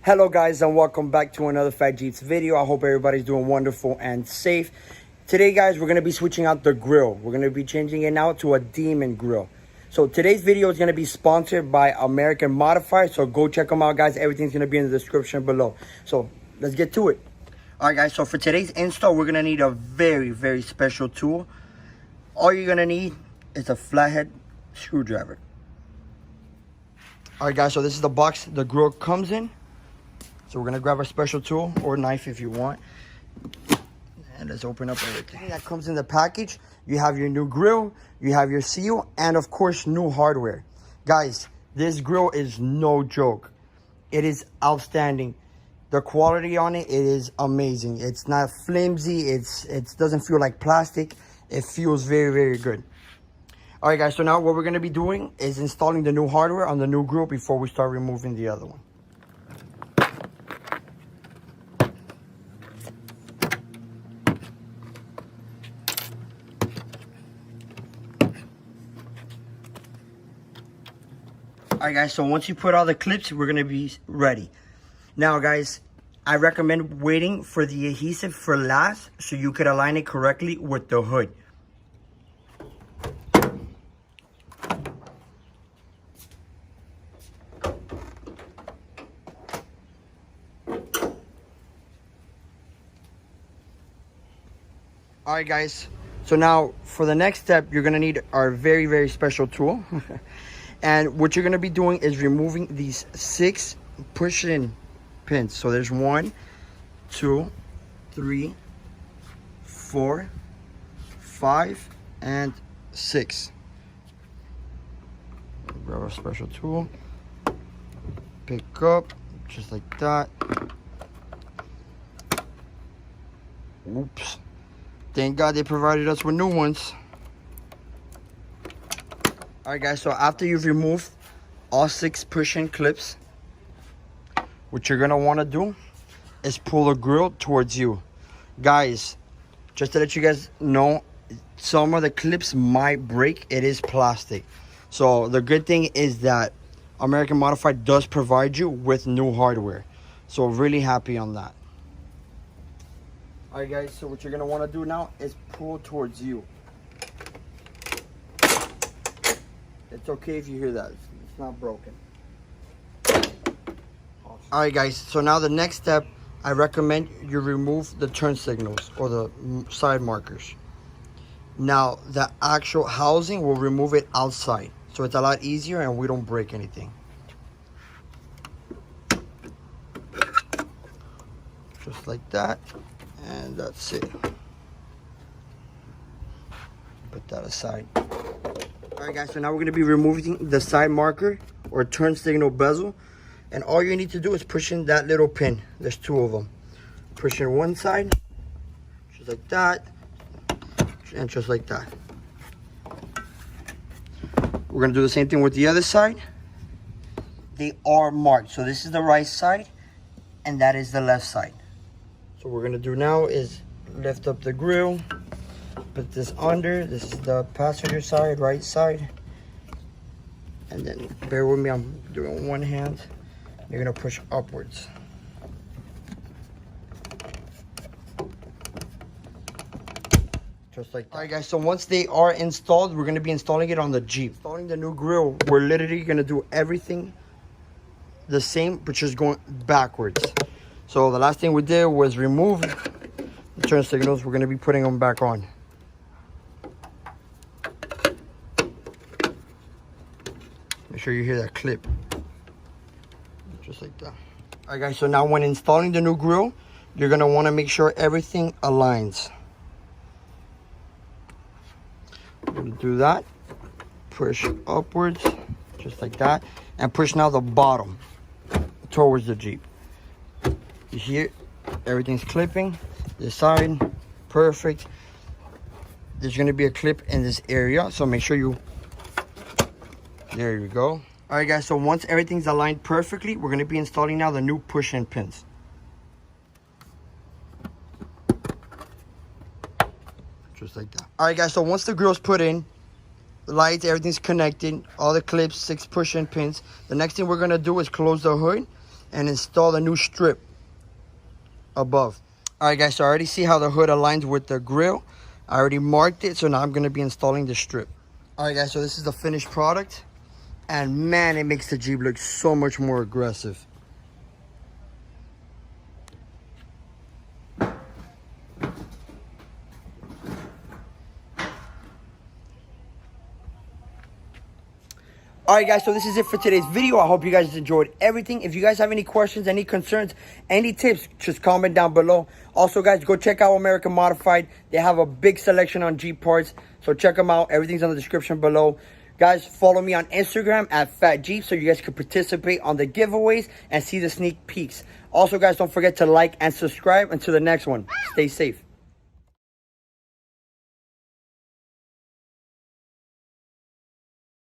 Hello guys, and welcome back to another Fat Jeeps video. I hope everybody's doing wonderful and safe. Today guys, we're going to be switching out the grill. We're going to be changing it now to a Demon Grille. So today's video is going to be sponsored by American Modified, so go check them out guys. Everything's going to be in the description below. So let's get to it. Alright guys, so for today's install, we're going to need a very special tool. All you're going to need is a flathead screwdriver. Alright guys, so this is the box the grill comes in. So we're gonna grab our special tool or knife if you want. And let's open up everything that comes in the package. You have your new grill, you have your seal, and of course new hardware. Guys, this grill is no joke. It is outstanding. The quality on it is amazing. It's not flimsy, it doesn't feel like plastic. It feels very good. All right guys, so now what we're gonna be doing is installing the new hardware on the new grill before we start removing the other one. Alright guys, so once you put all the clips, we're going to be ready. Now guys, I recommend waiting for the adhesive for last so you could align it correctly with the hood. Alright guys, so now for the next step, you're going to need our very special tool. And what you're going to be doing is removing these 6 push-in pins. So there's 1, 2, 3, 4, 5, and 6. Grab our special tool. Pick up, just like that. Oops. Thank God they provided us with new ones. Alright guys, so after you've removed all 6 push-in clips, what you're going to want to do is pull the grill towards you. Guys, just to let you guys know, some of the clips might break. It is plastic. So the good thing is that American Modified does provide you with new hardware. So really happy on that. Alright guys, so what you're going to want to do now is pull towards you. It's okay if you hear that. It's not broken. Awesome. Alright guys, so now the next step, I recommend you remove the turn signals or the side markers. Now, the actual housing, we'll remove it outside. So it's a lot easier and we don't break anything. Just like that. And that's it. Put that aside. Alright guys, so now we're going to be removing the side marker or turn signal bezel. And all you need to do is push in that little pin. There's 2 of them. Push in one side, just like that, and just like that. We're going to do the same thing with the other side. They are marked. So this is the right side, and that is the left side. So what we're going to do now is lift up the grill. Put this under. This is the passenger side, right side. And then bear with me, I'm doing one hand. You're gonna push upwards. Just like that. Alright guys, so once they are installed, we're gonna be installing it on the Jeep. Installing the new grill, we're literally gonna do everything the same, but just going backwards. So the last thing we did was remove the turn signals. We're gonna be putting them back on. Make sure you hear that clip. Just like that. Alright guys, so now when installing the new grill, you're going to want to make sure everything aligns. I'm going to do that. Push upwards, just like that. And push now the bottom towards the Jeep. You hear everything's clipping. This side, perfect. There's going to be a clip in this area, so make sure you... There you go. Alright guys, so once everything's aligned perfectly, we're going to be installing now the new push-in pins. Just like that. Alright guys, so once the grill's put in, the lights, everything's connected, all the clips, 6 push-in pins. The next thing we're going to do is close the hood and install the new strip above. All right, guys, so I already see how the hood aligns with the grill. I already marked it, so now I'm going to be installing the strip. All right, guys, so this is the finished product. And man, it makes the Jeep look so much more aggressive. Alright guys, so this is it for today's video. I hope you guys enjoyed everything. If you guys have any questions, any concerns, any tips, just comment down below. Also guys, go check out American Modified. They have a big selection on Jeep parts, so check them out. Everything's in the description below. Guys, follow me on Instagram at Fat Jeep so you guys can participate on the giveaways and see the sneak peeks. Also guys, don't forget to like and subscribe. Until the next one, stay safe.